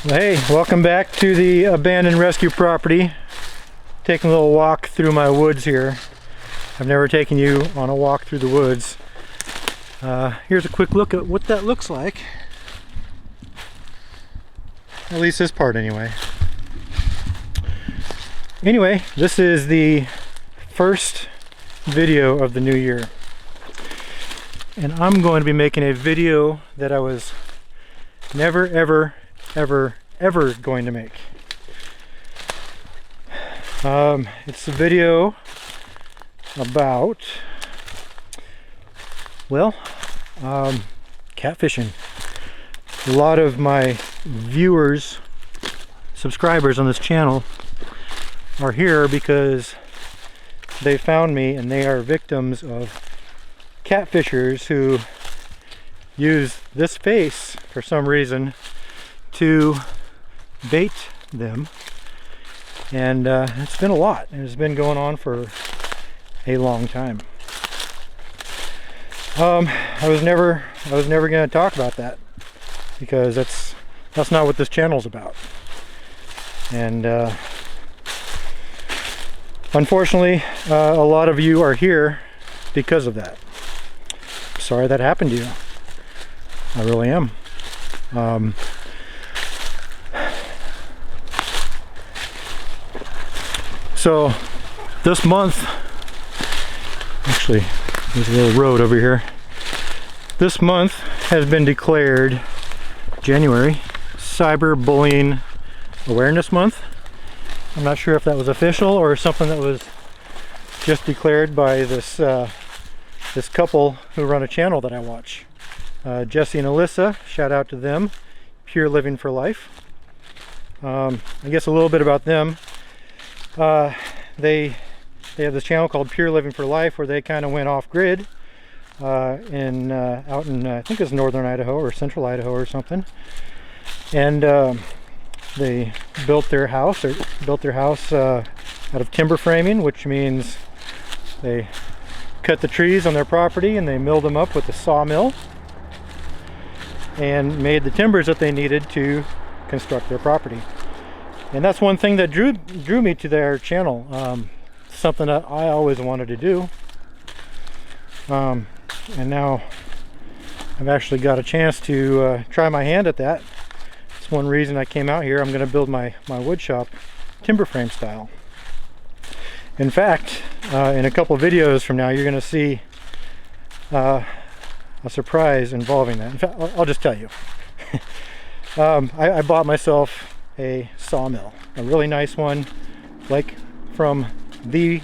Hey, welcome back to the abandoned rescue property. Taking a little walk through my woods here. I've never taken you on a walk through the woods. Here's a quick look at what that looks like. At least this part anyway. Anyway, this is the first video of the new year. And I'm going to be making a video that I was never ever going to make. It's a video about, well, catfishing. A lot of my viewers, subscribers on this channel are here because they found me and they are victims of catfishers who use this face for some reason to bait them, and it's been a lot, and it's been going on for a long time. I was never going to talk about that because that's not what this channel's about, and unfortunately a lot of you are here because of that. Sorry that happened to you. I really am. So this month, actually there's a little road over here. This month has been declared January Cyberbullying Awareness Month. I'm not sure if that was official or something that was just declared by this this couple who run a channel that I watch. Jesse and Alyssa, shout out to them. Pure Living for Life. I guess a little bit about them. They have this channel called Pure Living for Life where they kind of went off grid out in I think it's northern Idaho or central Idaho or something, and they built their house out of timber framing, which means they cut the trees on their property and they milled them up with a sawmill and made the timbers that they needed to construct their property. And that's one thing that drew me to their channel. Something that I always wanted to do, and now I've actually got a chance to try my hand at that. That's one reason I came out here. I'm going to build my wood shop timber frame style. In fact, in a couple videos from now you're going to see a surprise involving that. In fact, I'll just tell you. I bought myself a sawmill, a really nice one, like from the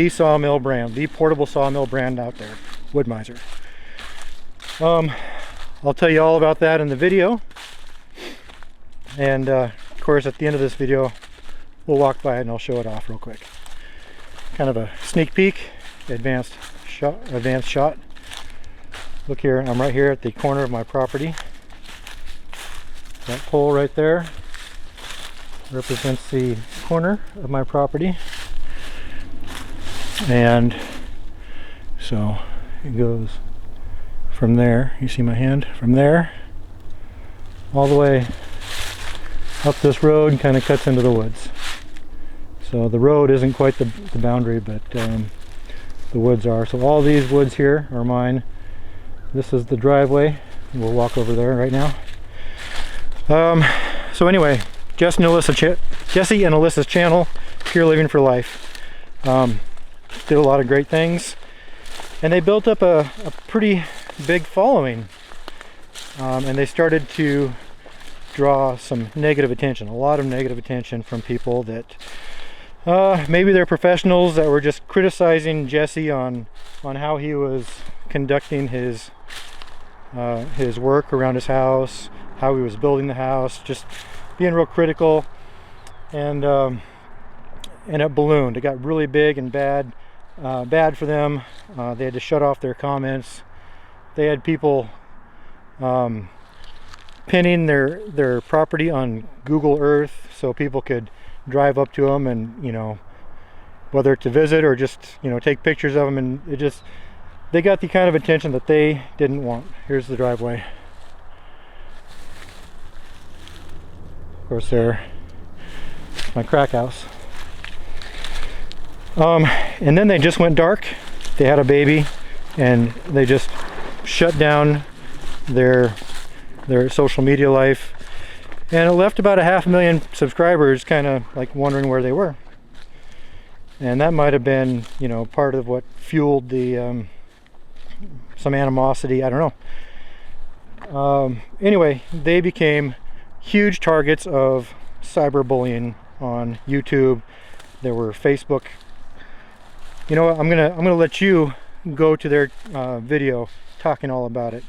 sawmill brand, the portable sawmill brand out there, Wood Miser. I'll tell you all about that in the video, and of course at the end of this video we'll walk by it and I'll show it off real quick. Kind of a sneak peek, advanced shot. Look here, I'm right here at the corner of my property. That pole right there represents the corner of my property, and so it goes from there, you see my hand, from there all the way up this road and kind of cuts into the woods. So the road isn't quite the boundary, but the woods are. So all these woods here are mine. This is the driveway. We'll walk over there right now. So anyway, Jesse and Alyssa's channel, Pure Living for Life, did a lot of great things, and they built up a pretty big following, and they started to draw some negative attention, a lot of negative attention from people that maybe they're professionals that were just criticizing Jesse on how he was conducting his work around his house, how he was building the house, just being real critical, and it ballooned. It got really big and bad for them. They had to shut off their comments. They had people pinning their property on Google Earth so people could drive up to them and, you know, whether to visit or just, you know, take pictures of them, and they got the kind of attention that they didn't want. Here's the driveway. Of course, they're my crack house. And then they just went dark. They had a baby, and they just shut down their social media life, and it left about 500,000 subscribers kind of like wondering where they were. And that might have been, you know, part of what fueled the some animosity. I don't know. Anyway, they became huge targets of cyberbullying on YouTube. There were Facebook. You know what? I'm gonna let you go to their video talking all about it.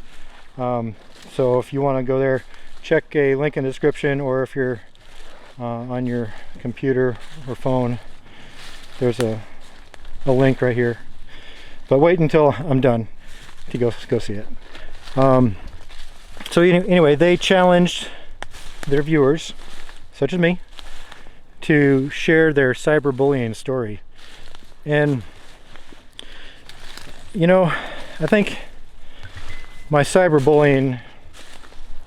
So if you want to go there, check a link in the description, or if you're on your computer or phone, there's a link right here. But wait until I'm done to go see it. So anyway, they challenged their viewers, such as me, to share their cyberbullying story. And you know, I think my cyberbullying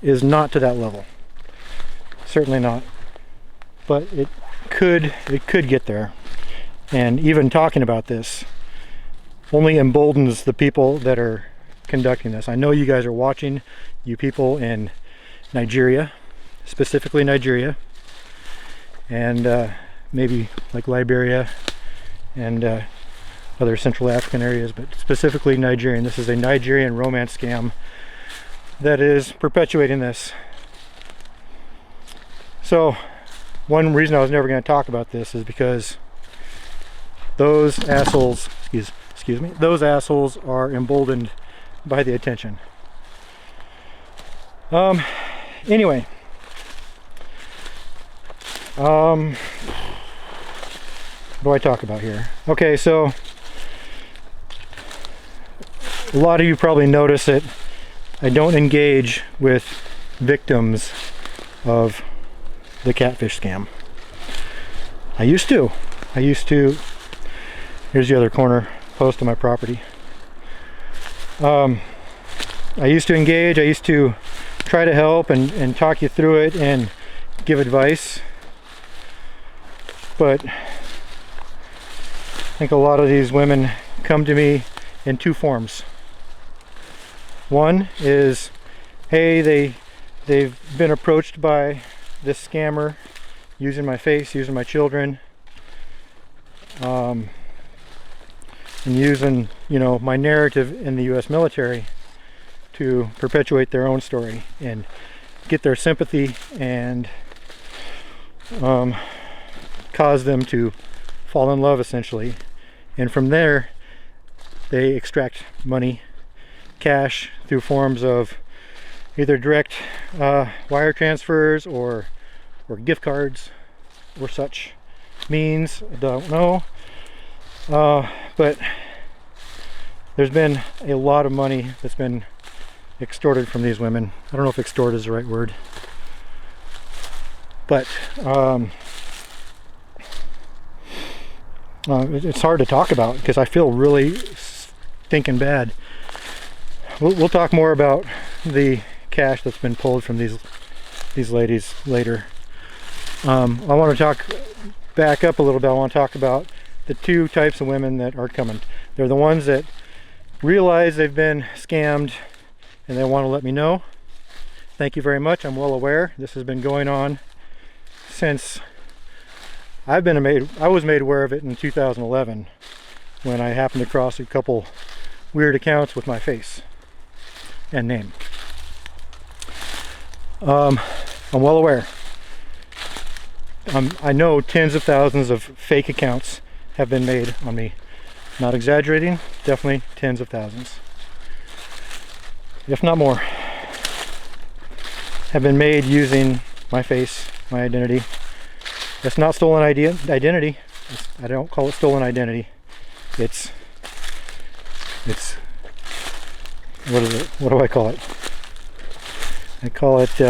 is not to that level. Certainly not. But it could get there. And even talking about this only emboldens the people that are conducting this. I know you guys are watching, you people in Nigeria, specifically Nigeria, and maybe like Liberia and other Central African areas, but specifically Nigerian. This is a Nigerian romance scam that is perpetuating this. So one reason I was never going to talk about this is because those assholes, excuse me, those assholes are emboldened by the attention. Anyway, what do I talk about here? Okay, so a lot of you probably notice that I don't engage with victims of the catfish scam. I used to. Here's the other corner post of my property. I used to engage. I used to try to help and talk you through it and give advice. But I think a lot of these women come to me in two forms. One is, hey, they've been approached by this scammer using my face, using my children, and using, you know, my narrative in the U.S. military to perpetuate their own story and get their sympathy and cause them to fall in love, essentially. And from there, they extract money, cash, through forms of either direct wire transfers or gift cards or such means. I don't know. But there's been a lot of money that's been extorted from these women. I don't know if extort is the right word. But it's hard to talk about because I feel really stinking bad. We'll talk more about the cash that's been pulled from these ladies later. I want to talk back up a little bit. I want to talk about the two types of women that are coming. They're the ones that realize they've been scammed and they want to let me know. Thank you very much. I'm well aware. This has been going on since I was made aware of it in 2011 when I happened to cross a couple weird accounts with my face and name. I'm well aware. I know tens of thousands of fake accounts have been made on me. Not exaggerating, definitely tens of thousands, if not more, have been made using my face, my identity. It's not stolen identity. I don't call it stolen identity. It's what is it? What do I call it? I call it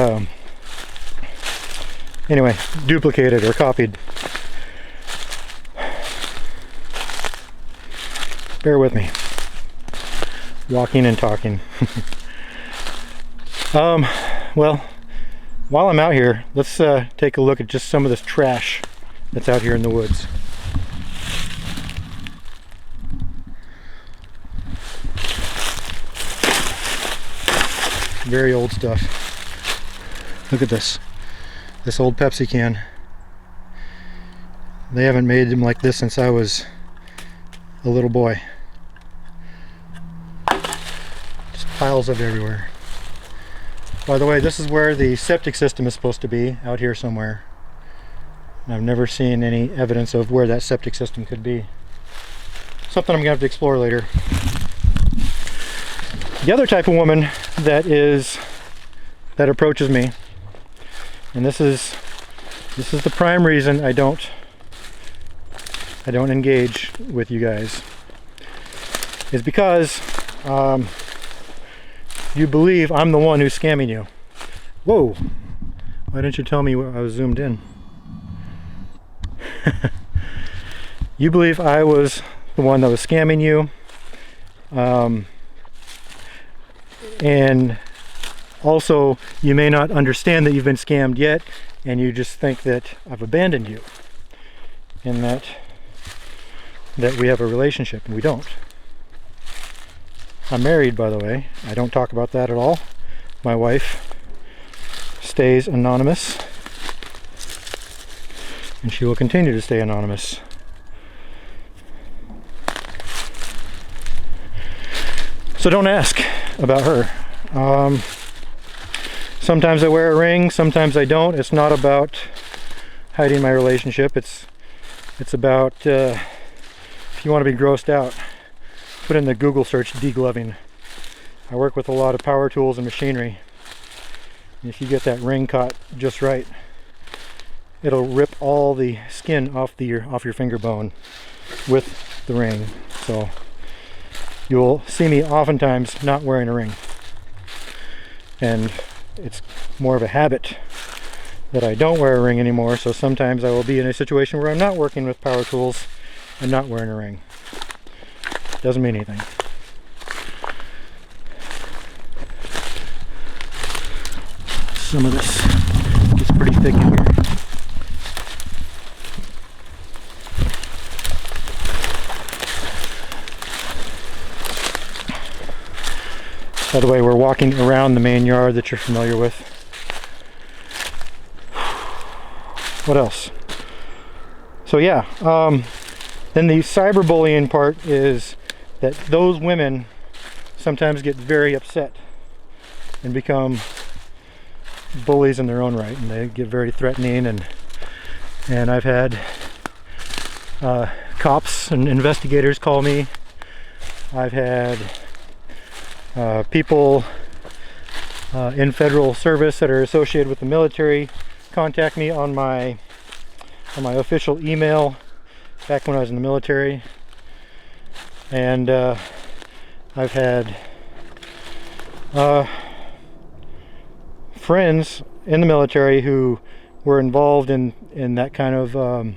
anyway, duplicated or copied. Bear with me. Walking and talking. Well, While I'm out here, let's take a look at just some of this trash that's out here in the woods. Very old stuff. Look at this. This old Pepsi can. They haven't made them like this since I was a little boy. Just piles of it everywhere. By the way, this is where the septic system is supposed to be, out here somewhere. And I've never seen any evidence of where that septic system could be. Something I'm gonna have to explore later. The other type of woman that approaches me, and this is the prime reason I don't engage with you guys, is because you believe I'm the one who's scamming you. Whoa, why didn't you tell me I was zoomed in? You believe I was the one that was scamming you, and also you may not understand that you've been scammed yet, and you just think that I've abandoned you and that we have a relationship, and we don't. I'm married, by the way. I don't talk about that at all. My wife stays anonymous, and she will continue to stay anonymous. So don't ask about her. Sometimes I wear a ring, sometimes I don't. It's not about hiding my relationship. It's about if you want to be grossed out, put in the Google search degloving. I work with a lot of power tools and machinery. And if you get that ring caught just right, it'll rip all the skin off your finger bone with the ring. So you'll see me oftentimes not wearing a ring. And it's more of a habit that I don't wear a ring anymore, so sometimes I will be in a situation where I'm not working with power tools and not wearing a ring. Doesn't mean anything. Some of this gets pretty thick in here. By the way, we're walking around the main yard that you're familiar with. What else? So yeah, then the cyberbullying part is that those women sometimes get very upset and become bullies in their own right, and they get very threatening, and I've had cops and investigators call me. I've had people in federal service that are associated with the military contact me on my official email back when I was in the military, and I've had friends in the military who were involved in that kind of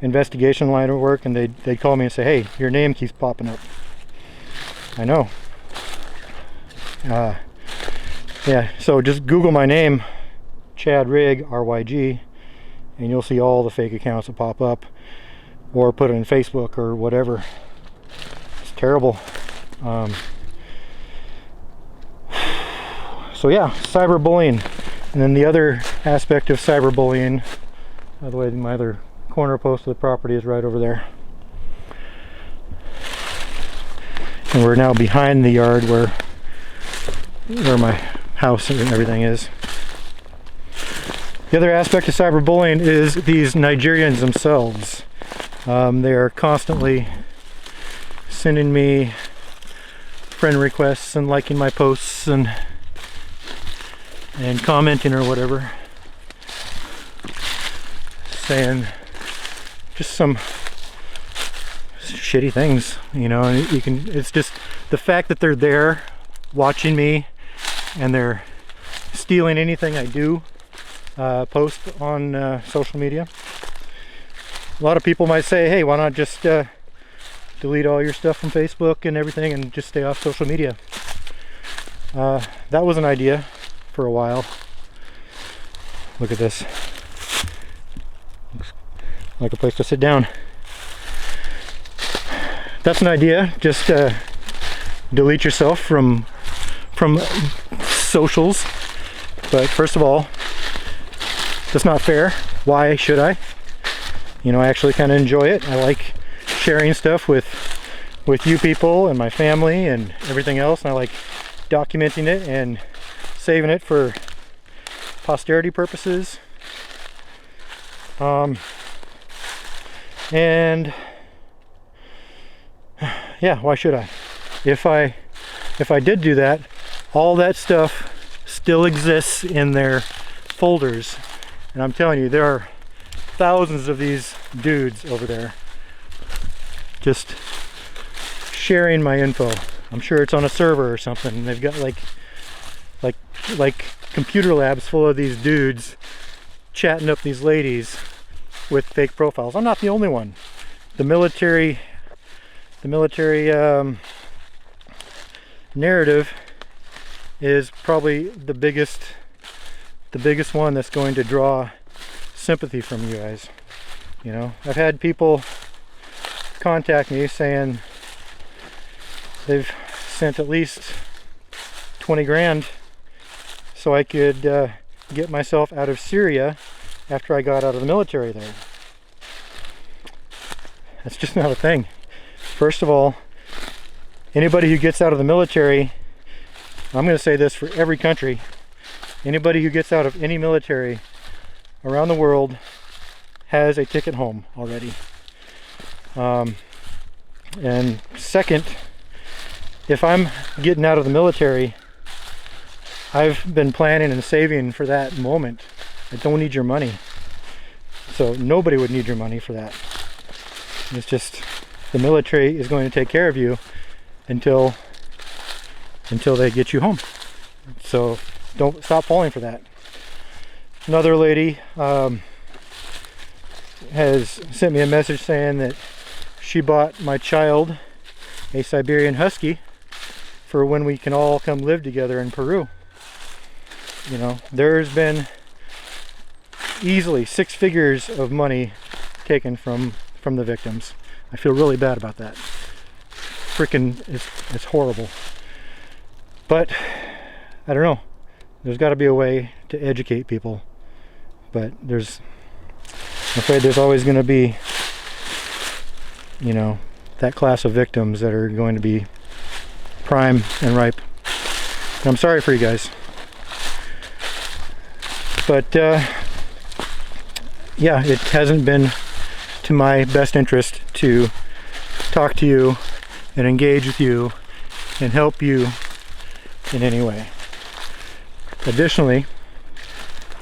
investigation line of work, and they'd call me and say, hey, your name keeps popping up. I know. Yeah, so just Google my name, Chad Rigg, R-Y-G, and you'll see all the fake accounts that pop up, or put it in Facebook or whatever. It's terrible. So yeah, cyberbullying. And then the other aspect of cyberbullying, by the way, my other corner post of the property is right over there. And we're now behind the yard where my house and everything is. The other aspect of cyberbullying is these Nigerians themselves. They are constantly sending me friend requests and liking my posts and commenting or whatever, saying just some shitty things, you know. And it's just the fact that they're there watching me and they're stealing anything I do post on social media. A lot of people might say, hey, why not just delete all your stuff from Facebook and everything and just stay off social media. That was an idea for a while, Look at this. Looks like a place to sit down. That's an idea. Just delete yourself from socials. But first of all, that's not fair. Why should I? You know, I actually kind of enjoy it. I like sharing stuff with you people and my family and everything else, and I like documenting it and saving it for posterity purposes. And yeah, why should I? If I did do that, all that stuff still exists in their folders, and I'm telling you, there are thousands of these dudes over there just sharing my info. I'm sure it's on a server or something. They've got like computer labs full of these dudes chatting up these ladies with fake profiles. I'm not the only one. The military narrative is probably the biggest one that's going to draw sympathy from you guys. You know, I've had people contact me saying they've sent at least 20 grand so I could get myself out of Syria after I got out of the military there. That's just not a thing. First of all, anybody who gets out of the military, I'm going to say this for every country, anybody who gets out of any military around the world has a ticket home already. And second, if I'm getting out of the military, I've been planning and saving for that moment. I don't need your money. So nobody would need your money for that. It's just the military is going to take care of you until they get you home. So don't stop falling for that. Another lady has sent me a message saying that she bought my child a Siberian Husky for when we can all come live together in Peru. You know, there's been easily 6 figures of money taken from the victims. I feel really bad about that. Freaking, it's horrible. But I don't know. There's got to be a way to educate people. But I'm afraid there's always going to be, you know, that class of victims that are going to be prime and ripe. And I'm sorry for you guys. But yeah, it hasn't been to my best interest to talk to you and engage with you and help you in any way. Additionally,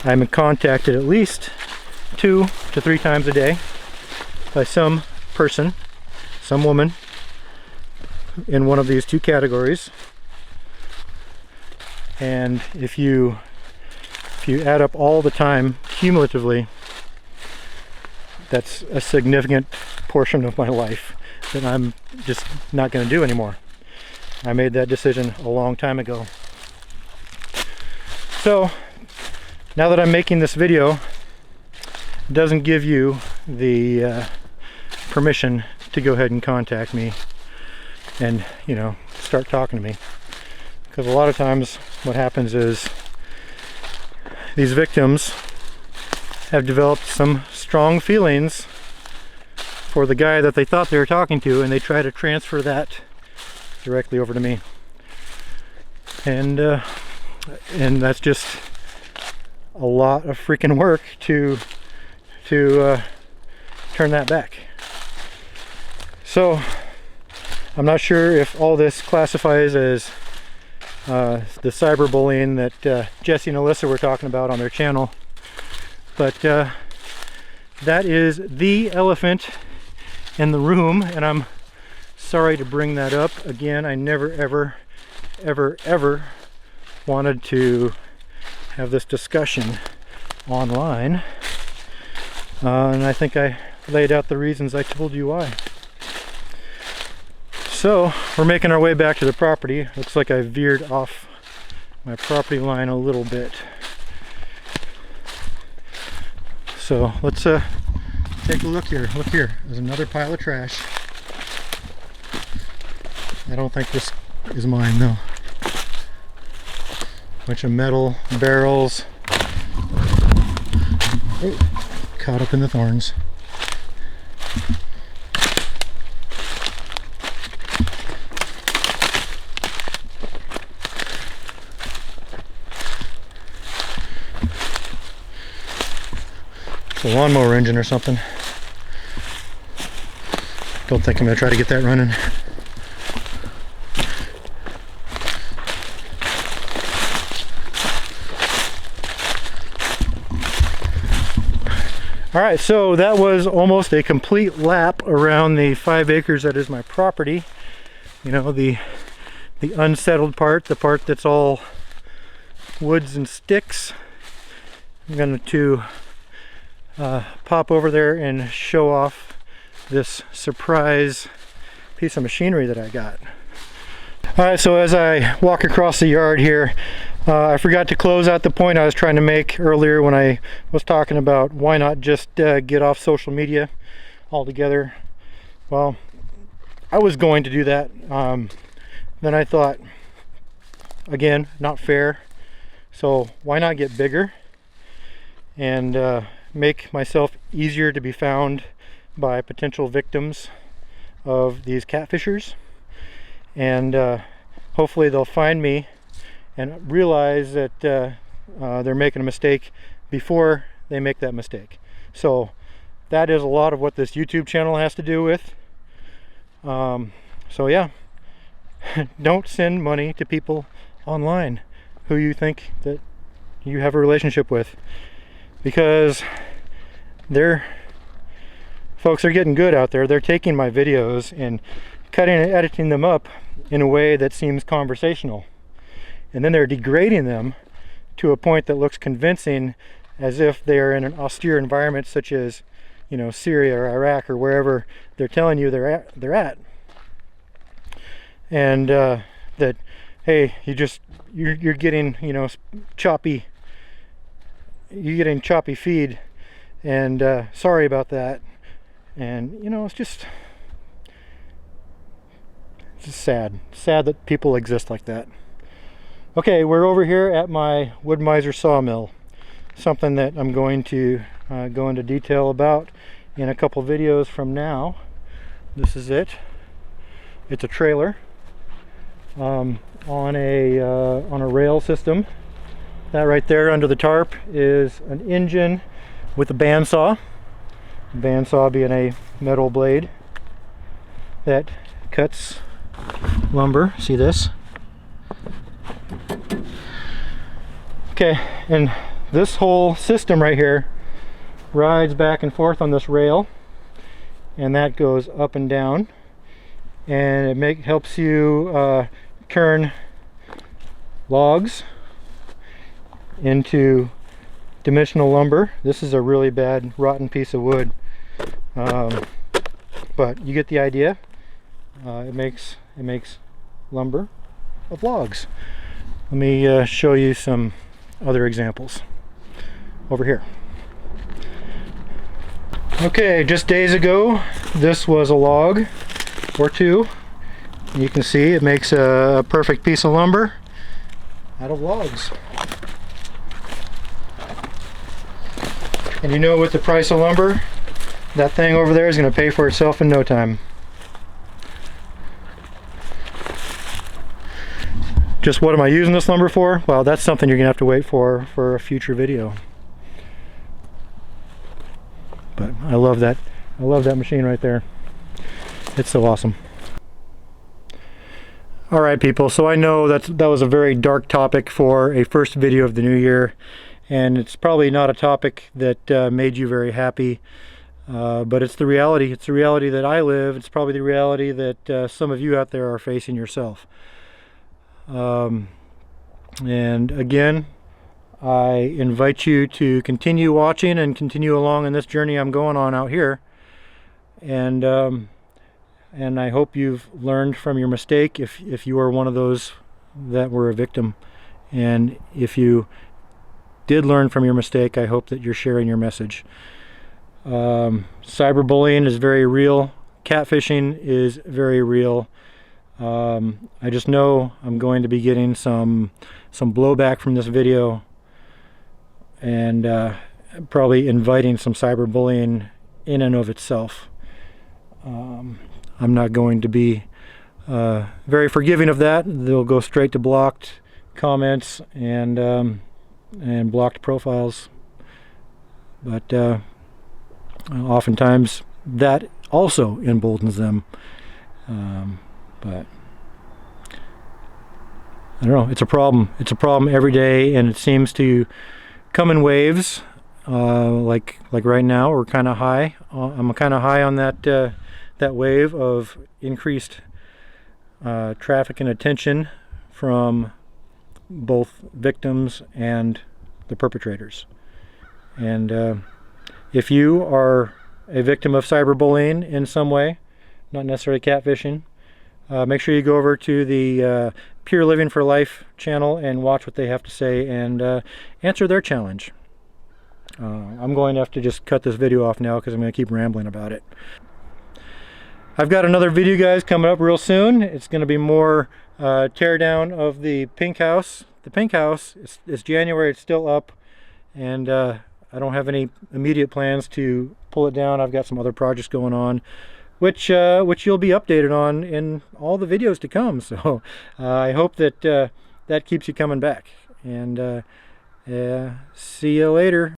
I'm contacted at least 2 to 3 times a day by some person, some woman in one of these 2 categories. And if you add up all the time cumulatively, that's a significant portion of my life that I'm just not going to do anymore. I made that decision a long time ago. So now that I'm making this video, it doesn't give you the permission to go ahead and contact me and, you know, start talking to me. Because a lot of times what happens is these victims have developed some strong feelings for the guy that they thought they were talking to, and they try to transfer that directly over to me. And that's just a lot of freaking work to turn that back. So I'm not sure if all this classifies as the cyberbullying that Jesse and Alyssa were talking about on their channel, but that is the elephant in the room, and I'm sorry to bring that up again. I never ever wanted to have this discussion online, and I think I laid out the reasons I told you why. So we're making our way back to the property. Looks like I veered off my property line a little bit. So let's take a look here. Look here, there's another pile of trash. I don't think this is mine though. Bunch of metal barrels. Oh, caught up in the thorns. It's a lawnmower engine or something. Don't think I'm gonna try to get that running. Alright, so that was almost a complete lap around the 5 acres that is my property. You know, the unsettled part, the part that's all woods and sticks. I'm going to pop over there and show off this surprise piece of machinery that I got. Alright, so as I walk across the yard here, I forgot to close out the point I was trying to make earlier when I was talking about why not just get off social media altogether. Well, I was going to do that. Then I thought, again, not fair. So why not get bigger and make myself easier to be found by potential victims of these catfishers, and hopefully they'll find me and realize that they're making a mistake before they make that mistake. So that is a lot of what this YouTube channel has to do with. So yeah, don't send money to people online who you think that you have a relationship with, because folks are getting good out there. They're taking my videos and cutting and editing them up in a way that seems conversational, and then they're degrading them to a point that looks convincing, as if they are in an austere environment such as, you know, Syria or Iraq or wherever they're telling you they're at. And that, hey, you're getting, you know, choppy feed, and sorry about that. And you know, it's just sad that people exist like that. Okay, we're over here at my Wood Miser sawmill, something that I'm going to go into detail about in a couple videos from now. This is it. It's a trailer on a rail system. That right there under the tarp is an engine with a bandsaw. Bandsaw being a metal blade that cuts lumber. See this? Okay, and this whole system right here rides back and forth on this rail, and that goes up and down, and it helps you turn logs into dimensional lumber. This is a really bad rotten piece of wood, but you get the idea. It makes lumber of logs. Let me show you some other examples over here. Okay, just days ago this was a log or two. You can see it makes a perfect piece of lumber out of logs. And you know, with the price of lumber, that thing over there is going to pay for itself in no time. Just what am I using this lumber for? Well, that's something you're going to have to wait for a future video. But I love that. I love that machine right there. It's so awesome. Alright people, so I know that was a very dark topic for a first video of the new year, and it's probably not a topic that made you very happy, but it's the reality. It's the reality that I live. It's probably the reality that some of you out there are facing yourself. And again, I invite you to continue watching and continue along in this journey I'm going on out here, and I hope you've learned from your mistake if you are one of those that were a victim. And if you did learn from your mistake, I hope that you're sharing your message. Cyberbullying is very real. Catfishing is very real. I just know I'm going to be getting some blowback from this video, and probably inviting some cyberbullying in and of itself. I'm not going to be very forgiving of that. They'll go straight to blocked comments and blocked profiles. But oftentimes that also emboldens them. But I don't know, it's a problem. It's a problem every day, and it seems to come in waves. Like right now, we're kind of high. I'm kind of high on that wave of increased traffic and attention from both victims and the perpetrators. And if you are a victim of cyberbullying in some way, not necessarily catfishing, make sure you go over to the Pure Living for Life channel and watch what they have to say and answer their challenge. I'm going to have to just cut this video off now because I'm going to keep rambling about it. I've got another video, guys, coming up real soon. It's going to be more teardown of the pink house. The pink house, it's January, it's still up, and I don't have any immediate plans to pull it down. I've got some other projects going on, which you'll be updated on in all the videos to come. So I hope that that keeps you coming back. And see you later.